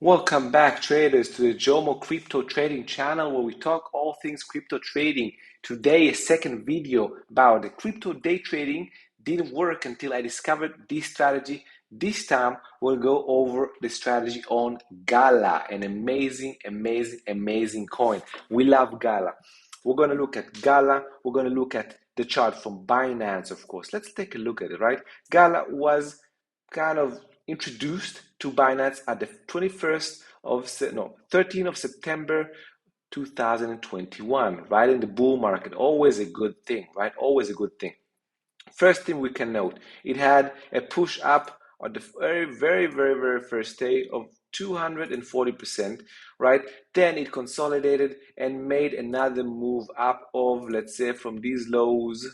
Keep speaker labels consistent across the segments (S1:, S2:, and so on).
S1: Welcome back, traders, to the Jomo Crypto Trading channel where we talk all things crypto trading. Today, a second video about the crypto day trading didn't work until I discovered this strategy. This time, we'll go over the strategy on Gala, an amazing coin. We love Gala. We're going to look at Gala. We're going to look at the chart from Binance, of course. Let's take a look at it, right? Gala was kind of introduced to Binance at the 13th of September 2021, right in the bull market. Always a good thing, right? Always a good thing. First thing we can note, it had a push up on the very first day of 240%, right? Then it consolidated and made another move up of, let's say, from these lows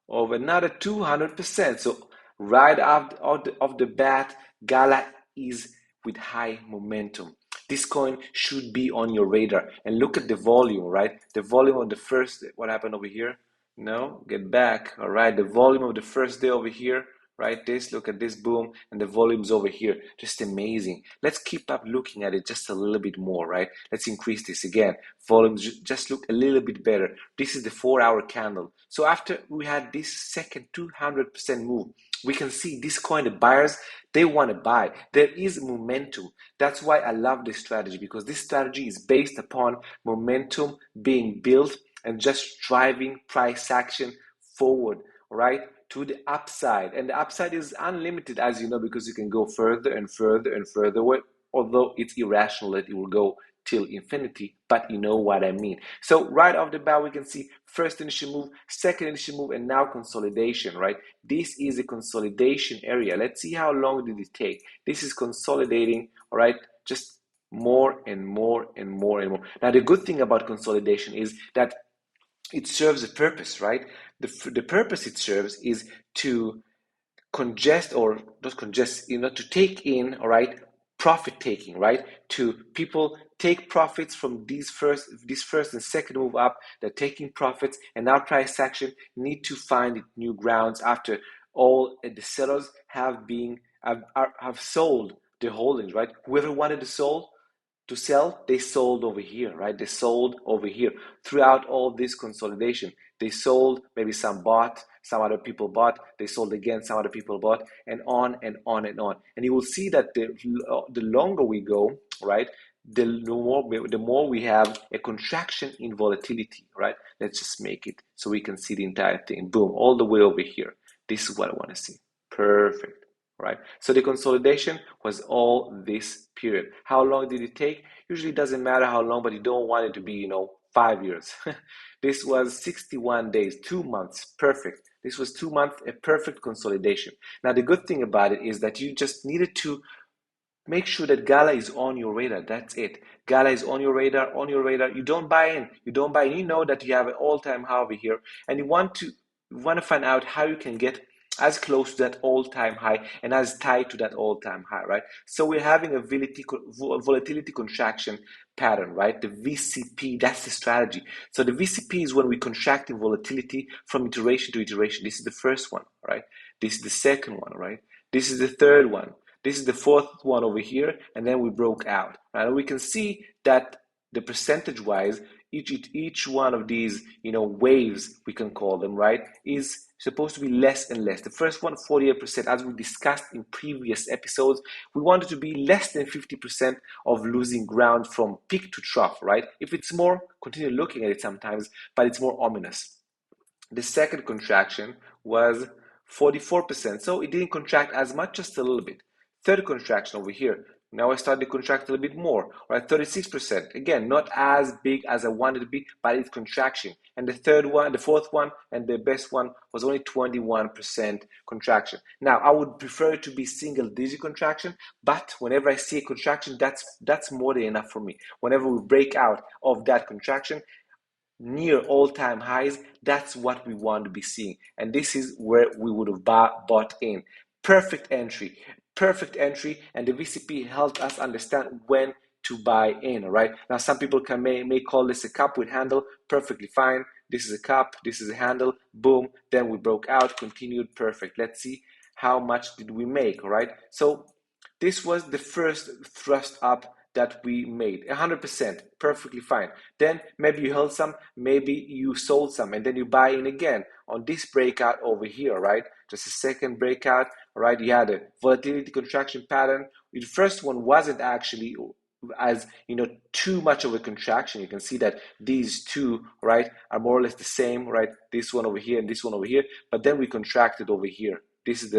S1: of another 200%. So right off the bat, Gala is with high momentum. This coin should be on your radar. And look at the volume, right? The volume on the first, what happened over here? No, get back. All right, the volume of the first day over here, right? Look at this, boom, and the volume's over here. Just amazing. Let's keep up looking at it just a little bit more, right? Let's increase this again. Volumes just look a little bit better. This is the 4-hour candle. So after we had this second 200% move, we can see this coin, the buyers, they want to buy. There is momentum. That's why I love this strategy, because this strategy is based upon momentum being built and just driving price action forward, right, to the upside. And the upside is unlimited, as you know, because you can go further and further and further away, although it's irrational that it will go till infinity, but you know what I mean. So right off the bat, we can see first initial move, second initial move, and now consolidation, right? This is a consolidation area. Let's see how long did it take. This is consolidating, all right, just more and more and more and more. Now, the good thing about consolidation is that it serves a purpose, right? The purpose it serves is to congest, or not congest, to take in, all right, profit taking, right? To people take profits from this first and second move up. They're taking profits, and now price action need to find new grounds after all the sellers have sold their holdings, right? Whoever wanted to sell, they sold over here, right? They sold over here throughout all this consolidation. They sold, maybe some bought, some other people bought, they sold again, some other people bought, and on and on and on. And you will see that the longer we go, right, the more we have a contraction in volatility, right? Let's just make it so we can see the entire thing. Boom, all the way over here. This is what I want to see. Perfect. Right? So the consolidation was all this period. How long did it take? Usually it doesn't matter how long, but you don't want it to be, 5 years. This was 61 days, 2 months, perfect. This was 2 months, a perfect consolidation. Now, the good thing about it is that you just needed to make sure that Gala is on your radar. That's it. Gala is on your radar, You don't buy in. You know that you have an all-time high over here, and you want to find out how you can get as close to that all-time high and as tight to that all-time high, right? So we're having a volatility contraction pattern, right? The VCP, that's the strategy. So the VCP is when we contract in volatility from iteration to iteration. This is the first one, right? This is the second one, right? This is the third one. This is the fourth one over here, and then we broke out. Right? And we can see that the percentage-wise, each one of these, waves, we can call them, right, is supposed to be less and less. The first one, 48%, as we discussed in previous episodes, we want it to be less than 50% of losing ground from peak to trough, right? If it's more, continue looking at it sometimes, but it's more ominous. The second contraction was 44%, so it didn't contract as much, just a little bit. Third contraction over here. Now I started to contract a little bit more, right? 36%. Again, not as big as I wanted to be, but it's contraction. And the fourth one, and the best one was only 21% contraction. Now, I would prefer it to be single-digit contraction, but whenever I see a contraction, that's more than enough for me. Whenever we break out of that contraction, near all-time highs, that's what we want to be seeing. And this is where we would have bought in. Perfect entry, and the VCP helped us understand when to buy in, all right? Now, some people may call this a cup with handle, perfectly fine. This is a cup, this is a handle, boom, then we broke out, continued, perfect. Let's see how much did we make, all right? So this was the first thrust up that we made, 100%, perfectly fine. Then maybe you held some, maybe you sold some, and then you buy in again on this breakout over here, right? Just a second breakout, right? You had a volatility contraction pattern. The first one wasn't actually as too much of a contraction. You can see that these two, right, are more or less the same, right? This one over here and this one over here, but then we contracted over here. This is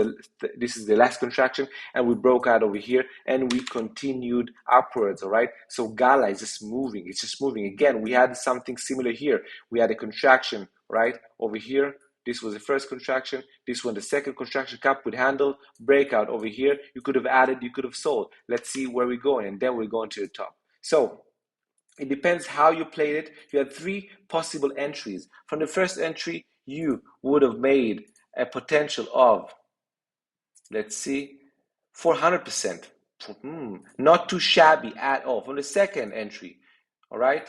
S1: the last contraction, and we broke out over here, and we continued upwards. All right. So Gala is just moving. It's just moving again. We had something similar here. We had a contraction right over here. This was the first contraction. This one, the second contraction, cup with handle, breakout over here. You could have added, you could have sold. Let's see where we're going, and then we're going to the top. So it depends how you played it. You had three possible entries. From the first entry, you would have made a potential of, let's see, 400%. Not too shabby at all. From the second entry, all right,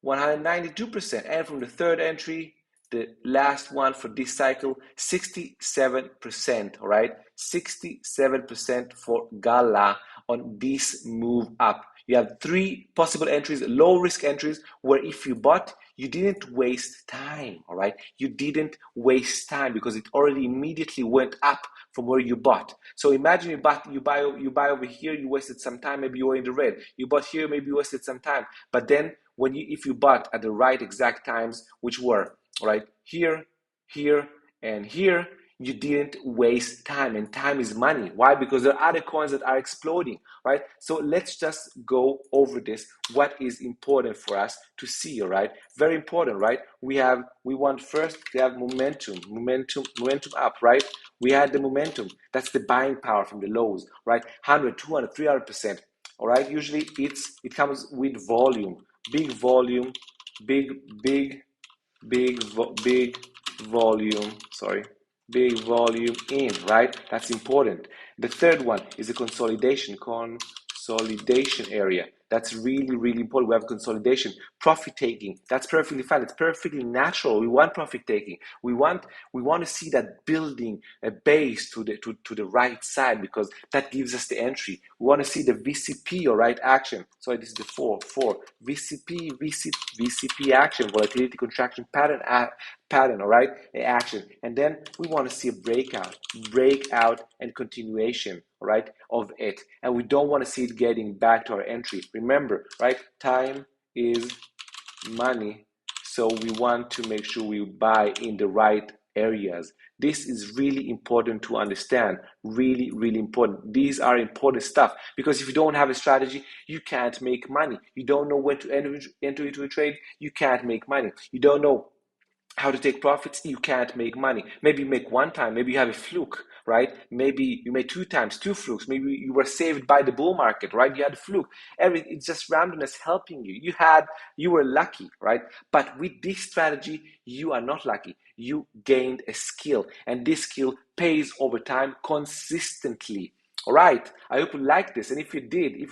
S1: 192%. And from the third entry, the last one for this cycle, 67%, all right? 67% for Gala on this move up. You have three possible entries, low risk entries, where if you bought, you didn't waste time, all right? You didn't waste time because it already immediately went up from where you bought. So imagine you buy over here, you wasted some time, maybe you were in the red. You bought here, maybe you wasted some time. But then if you bought at the right exact times, which were right here, here, and here, you didn't waste time, and time is money. Why? Because there are other coins that are exploding, right? So let's just go over this. What is important for us to see, all right? Very important, right? We want first to have momentum up, right? We had the momentum. That's the buying power from the lows, right? 100, 200, 300%, all right? Usually it comes with volume, big volume, big volume, big volume in, right? That's important. The third one is a consolidation area. That's really, really important. We have consolidation, profit taking. That's perfectly fine. It's perfectly natural. We want profit taking. We want to see that building a base to the right side, because that gives us the entry. We want to see the VCP, or right action. So this is the four VCP action, volatility contraction pattern, all right, action. And then we want to see a breakout, and continuation, all right, of it. And we don't want to see it getting back to our entry. Remember, right, time is money. So we want to make sure we buy in the right areas. This is really important to understand. Really, really important. These are important stuff, because if you don't have a strategy, you can't make money. You don't know when to enter into a trade, you can't make money. You don't know how to take profits, you can't make money. Maybe you make one time, maybe you have a fluke, right? Maybe you made two times, two flukes. Maybe you were saved by the bull market, right? You had a fluke. It's just randomness helping you. You were lucky, right? But with this strategy, you are not lucky. You gained a skill, and this skill pays over time consistently. All right, I hope you liked this, and if you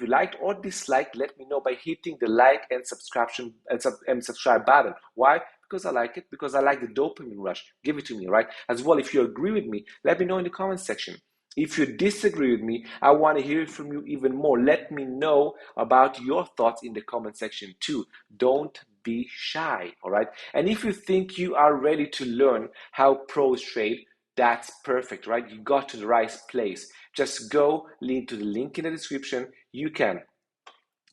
S1: liked or disliked, let me know by hitting the like and subscribe button. Why? Because I like it, because I like the dopamine rush. Give it to me, right? As well, if you agree with me, let me know in the comment section. If you disagree with me, I want to hear from you even more. Let me know about your thoughts in the comment section too. Don't be shy, all right? And if you think you are ready to learn how pros trade, that's perfect, right? You got to the right place. Just go lean to the link in the description. You can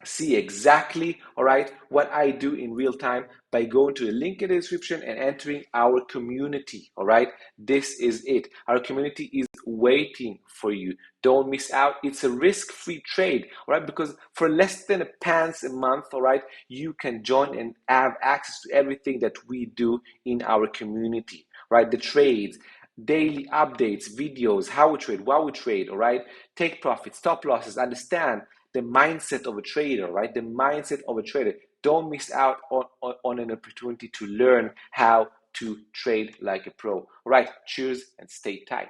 S1: see exactly, all right, what I do in real time by going to the link in the description and entering our community, all right? This is it. Our community is waiting for you. Don't miss out. It's a risk-free trade, all right? Because for less than £1 a month, all right, you can join and have access to everything that we do in our community, right? The trades, daily updates, videos, how we trade, why we trade, all right? Take profits, stop losses, understand the mindset of a trader, right? The mindset of a trader. Don't miss out on an opportunity to learn how to trade like a pro. All right, cheers and stay tight.